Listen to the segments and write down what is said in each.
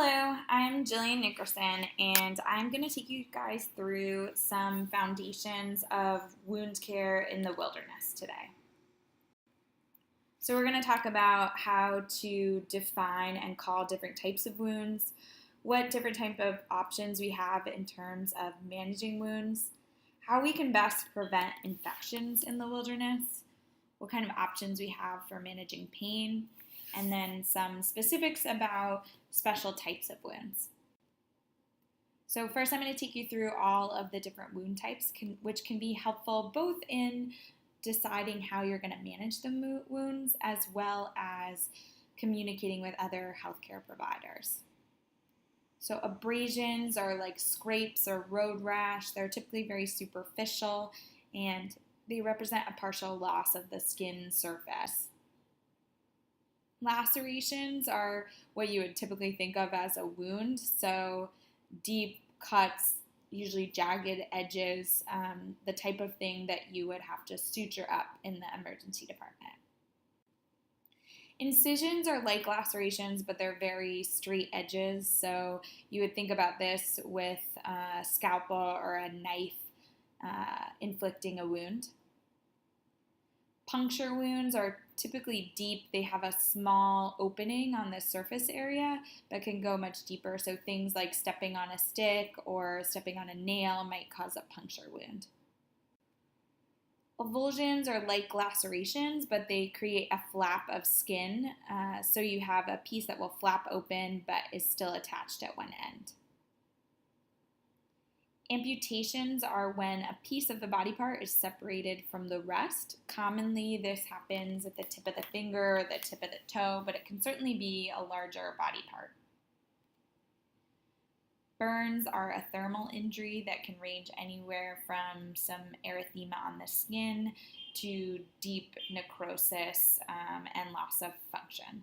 Hello, I'm Jillian Nickerson, and I'm going to take you guys through some foundations of wound care in the wilderness today. So we're going to talk about how to define and call different types of wounds, what different type of options we have in terms of managing wounds, how we can best prevent infections in the wilderness, what kind of options we have for managing pain, and then some specifics about special types of wounds. So first I'm going to take you through all of the different wound types, which can be helpful both in deciding how you're going to manage the wounds as well as communicating with other healthcare providers. So abrasions are like scrapes or road rash. They're typically very superficial and they represent a partial loss of the skin surface. Lacerations are what you would typically think of as a wound, so deep cuts, usually jagged edges, the type of thing that you would have to suture up in the emergency department. Incisions are like lacerations, but they're very straight edges, so you would think about this with a scalpel or a knife inflicting a wound. Puncture wounds are typically deep. They have a small opening on the surface area but can go much deeper. So things like stepping on a stick or stepping on a nail might cause a puncture wound. Avulsions are like lacerations, but they create a flap of skin. So you have a piece that will flap open but is still attached at one end. Amputations are when a piece of the body part is separated from the rest. Commonly, this happens at the tip of the finger or the tip of the toe, but it can certainly be a larger body part. Burns are a thermal injury that can range anywhere from some erythema on the skin to deep necrosis and loss of function.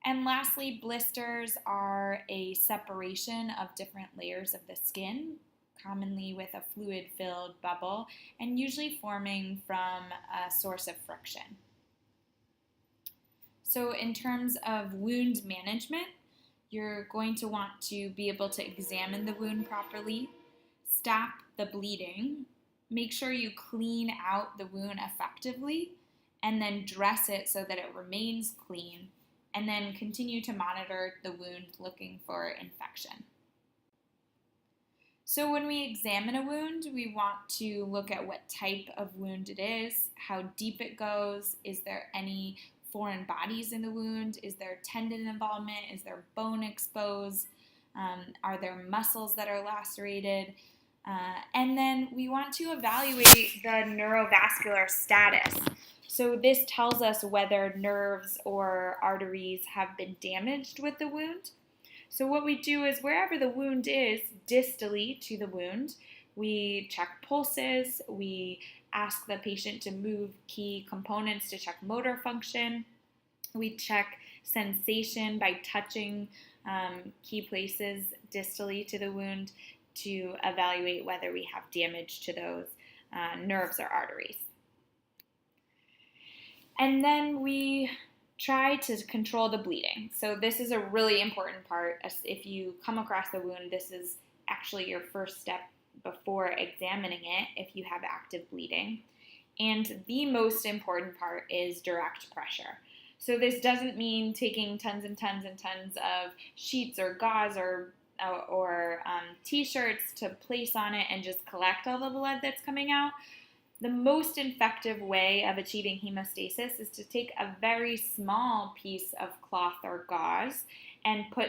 And lastly, blisters are a separation of different layers of the skin, commonly with a fluid-filled bubble, and usually forming from a source of friction. So in terms of wound management, you're going to want to be able to examine the wound properly, stop the bleeding, make sure you clean out the wound effectively, and then dress it so that it remains clean, and then continue to monitor the wound looking for infection. So when we examine a wound, we want to look at what type of wound it is, how deep it goes, is there any foreign bodies in the wound, is there tendon involvement, is there bone exposed, are there muscles that are lacerated, and then we want to evaluate the neurovascular status. So this tells us whether nerves or arteries have been damaged with the wound. So what we do is wherever the wound is, distally to the wound, we check pulses, we ask the patient to move key components to check motor function, we check sensation by touching key places distally to the wound to evaluate whether we have damage to those nerves or arteries. And then we try to control the bleeding. So this is a really important part. If you come across the wound, this is actually your first step before examining it if you have active bleeding. And the most important part is direct pressure. So this doesn't mean taking tons and tons and tons of sheets or gauze or t-shirts to place on it and just collect all the blood that's coming out. The most effective way of achieving hemostasis is to take a very small piece of cloth or gauze and put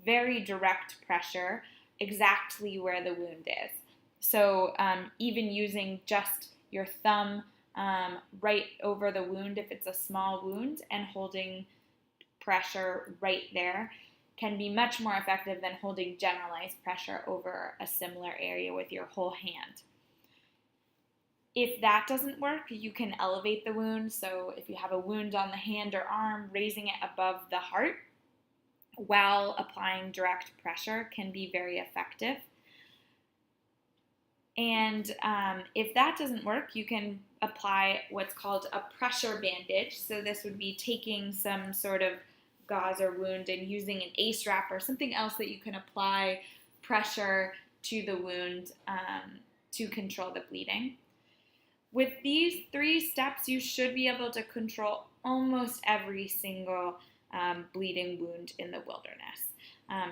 very direct pressure exactly where the wound is. So even using just your thumb right over the wound if it's a small wound and holding pressure right there can be much more effective than holding generalized pressure over a similar area with your whole hand. If that doesn't work, you can elevate the wound. So if you have a wound on the hand or arm, raising it above the heart while applying direct pressure can be very effective. And if that doesn't work, you can apply what's called a pressure bandage. So this would be taking some sort of gauze or wound and using an ACE wrap or something else that you can apply pressure to the wound to control the bleeding. With these 3 steps, you should be able to control almost every single bleeding wound in the wilderness.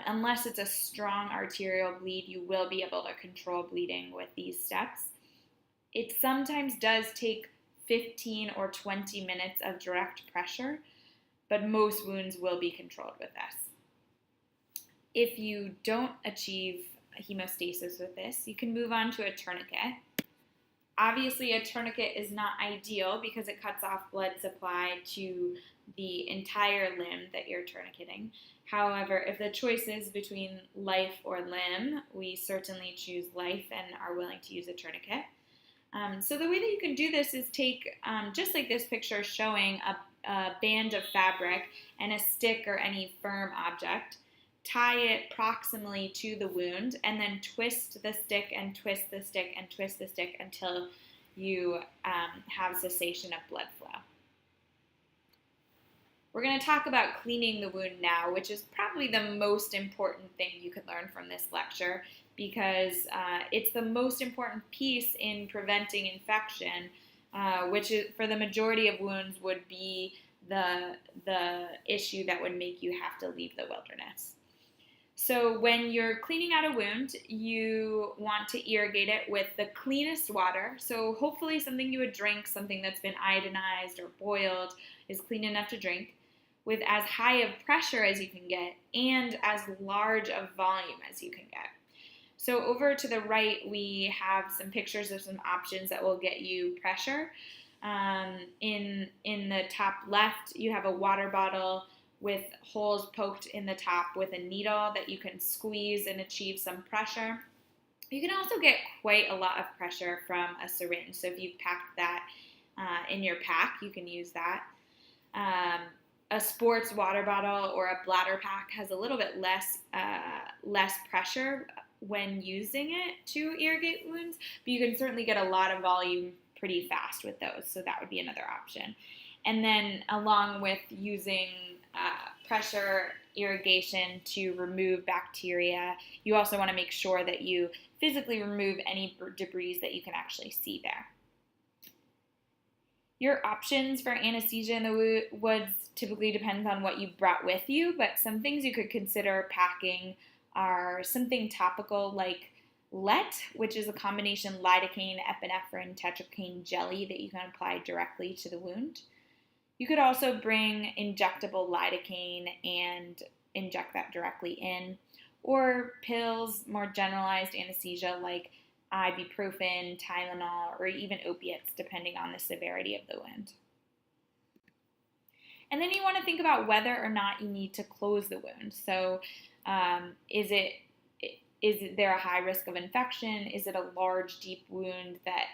Unless it's a strong arterial bleed, you will be able to control bleeding with these steps. It sometimes does take 15 or 20 minutes of direct pressure, but most wounds will be controlled with this. If you don't achieve hemostasis with this, you can move on to a tourniquet. Obviously, a tourniquet is not ideal because it cuts off blood supply to the entire limb that you're tourniqueting. However, if the choice is between life or limb, we certainly choose life and are willing to use a tourniquet. So the way that you can do this is take, just like this picture showing a band of fabric and a stick or any firm object, tie it proximally to the wound, and then twist the stick and twist the stick and twist the stick until you have cessation of blood flow. We're going to talk about cleaning the wound now, which is probably the most important thing you could learn from this lecture because it's the most important piece in preventing infection, which is, for the majority of wounds would be the issue that would make you have to leave the wilderness. So when you're cleaning out a wound, you want to irrigate it with the cleanest water. So hopefully something you would drink, something that's been iodinized or boiled, is clean enough to drink, with as high of pressure as you can get and as large of volume as you can get. So over to the right, we have some pictures of some options that will get you pressure. In the top left, you have a water bottle with holes poked in the top with a needle that you can squeeze and achieve some pressure. You can also get quite a lot of pressure from a syringe. So if you've packed that in your pack, you can use that. A sports water bottle or a bladder pack has a little bit less pressure when using it to irrigate wounds, but you can certainly get a lot of volume pretty fast with those, so that would be another option. And then along with using pressure irrigation to remove bacteria, you also want to make sure that you physically remove any debris that you can actually see there. Your options for anesthesia in the woods typically depends on what you brought with you, but some things you could consider packing are something topical like LET, which is a combination lidocaine, epinephrine, tetracaine jelly that you can apply directly to the wound. You could also bring injectable lidocaine and inject that directly in, or pills, more generalized anesthesia like ibuprofen, Tylenol, or even opiates, depending on the severity of the wound. And then you want to think about whether or not you need to close the wound. So is there a high risk of infection? Is it a large, deep wound that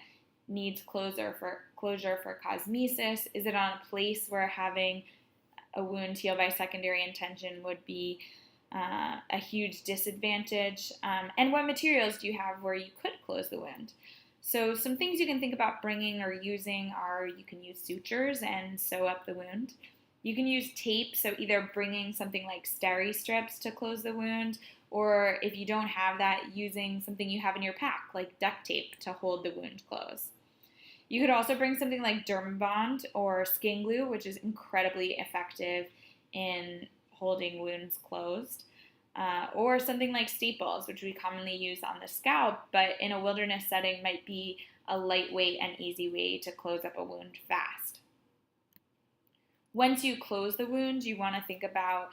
needs closure for cosmesis? Is it on a place where having a wound heal by secondary intention would be a huge disadvantage? And what materials do you have where you could close the wound? So some things you can think about bringing or using are you can use sutures and sew up the wound. You can use tape, so either bringing something like steri strips to close the wound, or if you don't have that, using something you have in your pack, like duct tape, to hold the wound closed. You could also bring something like Dermabond or skin glue, which is incredibly effective in holding wounds closed, or something like staples, which we commonly use on the scalp, but in a wilderness setting might be a lightweight and easy way to close up a wound fast. Once you close the wound, you want to think about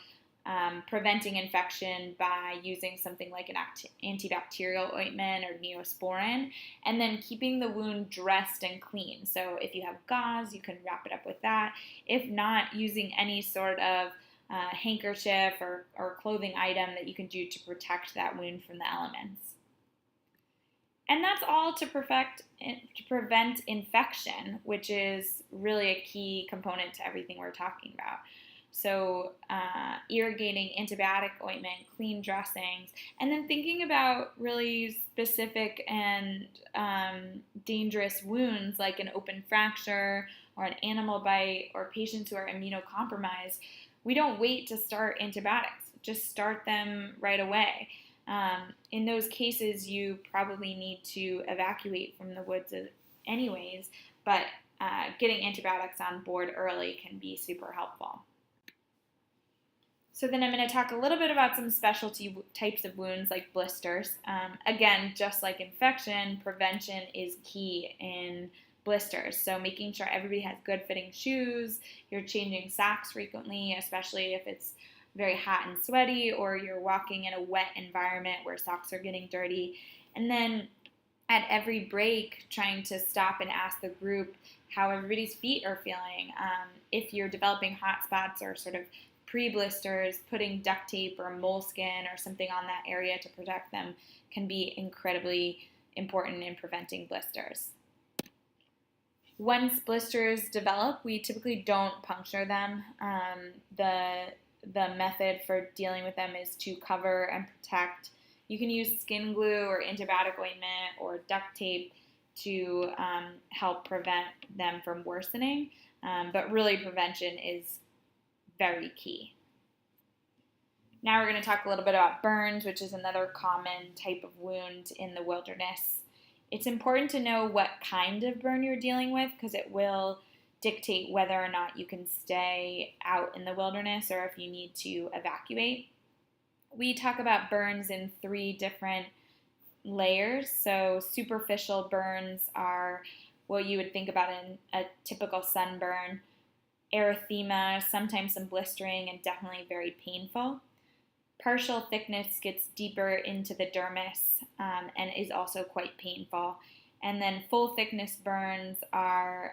preventing infection by using something like an antibacterial ointment or Neosporin, and then keeping the wound dressed and clean. So if you have gauze, you can wrap it up with that. If not, using any sort of handkerchief or clothing item that you can do to protect that wound from the elements. And that's all to prevent infection, which is really a key component to everything we're talking about. So irrigating, antibiotic ointment, clean dressings, and then thinking about really specific and dangerous wounds like an open fracture or an animal bite or patients who are immunocompromised. we don't wait to start antibiotics. Just start them right away. In those cases, you probably need to evacuate from the woods anyways, but getting antibiotics on board early can be super helpful. So then I'm going to talk a little bit about some specialty types of wounds like blisters. Again, just like infection, prevention is key in blisters. So making sure everybody has good fitting shoes, you're changing socks frequently, especially if it's very hot and sweaty or you're walking in a wet environment where socks are getting dirty. And then at every break, trying to stop and ask the group how everybody's feet are feeling. If you're developing hot spots or sort of pre-blisters, putting duct tape or moleskin or something on that area to protect them can be incredibly important in preventing blisters. Once blisters develop, we typically don't puncture them. The method for dealing with them is to cover and protect. You can use skin glue or antibiotic ointment or duct tape to help prevent them from worsening, but really prevention is very key. Now we're going to talk a little bit about burns, which is another common type of wound in the wilderness. It's important to know what kind of burn you're dealing with because it will dictate whether or not you can stay out in the wilderness or if you need to evacuate. We talk about burns in 3 different layers. So superficial burns are what you would think about in a typical sunburn. Erythema, sometimes some blistering, and definitely very painful. Partial thickness gets deeper into the dermis and is also quite painful. And then full thickness burns are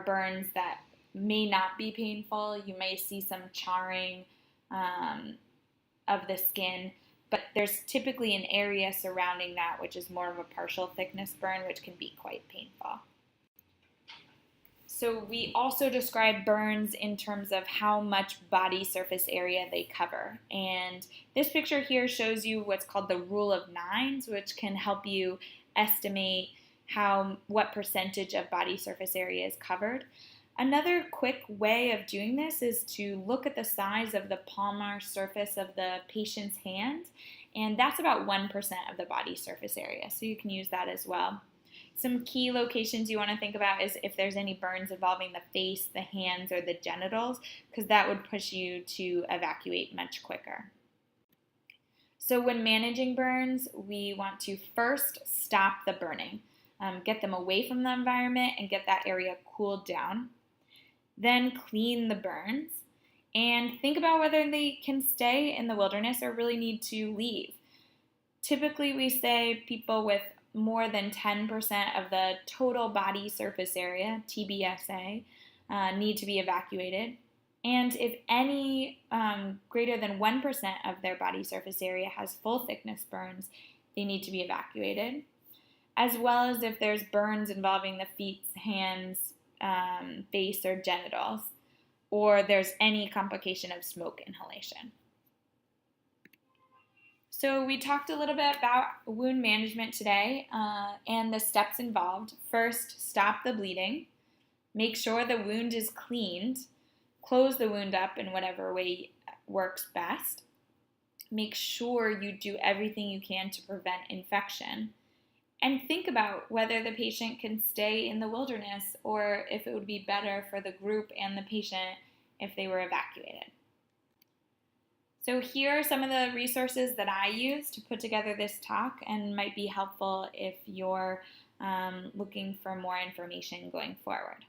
burns that may not be painful. You may see some charring of the skin, but there's typically an area surrounding that which is more of a partial thickness burn, which can be quite painful. So we also describe burns in terms of how much body surface area they cover. And this picture here shows you what's called the rule of 9s, which can help you estimate what percentage of body surface area is covered. Another quick way of doing this is to look at the size of the palmar surface of the patient's hand, and that's about 1% of the body surface area, so you can use that as well. Some key locations you want to think about is if there's any burns involving the face, the hands, or the genitals, because that would push you to evacuate much quicker. So when managing burns, we want to first stop the burning, get them away from the environment and get that area cooled down. Then clean the burns and think about whether they can stay in the wilderness or really need to leave. Typically, we say people with more than 10% of the total body surface area, TBSA, need to be evacuated. And if any greater than 1% of their body surface area has full thickness burns, they need to be evacuated, as well as if there's burns involving the feet, hands, face, or genitals, or there's any complication of smoke inhalation. So we talked a little bit about wound management today and the steps involved. First, stop the bleeding. Make sure the wound is cleaned. Close the wound up in whatever way works best. Make sure you do everything you can to prevent infection. And think about whether the patient can stay in the wilderness or if it would be better for the group and the patient if they were evacuated. So here are some of the resources that I use to put together this talk and might be helpful if you're looking for more information going forward.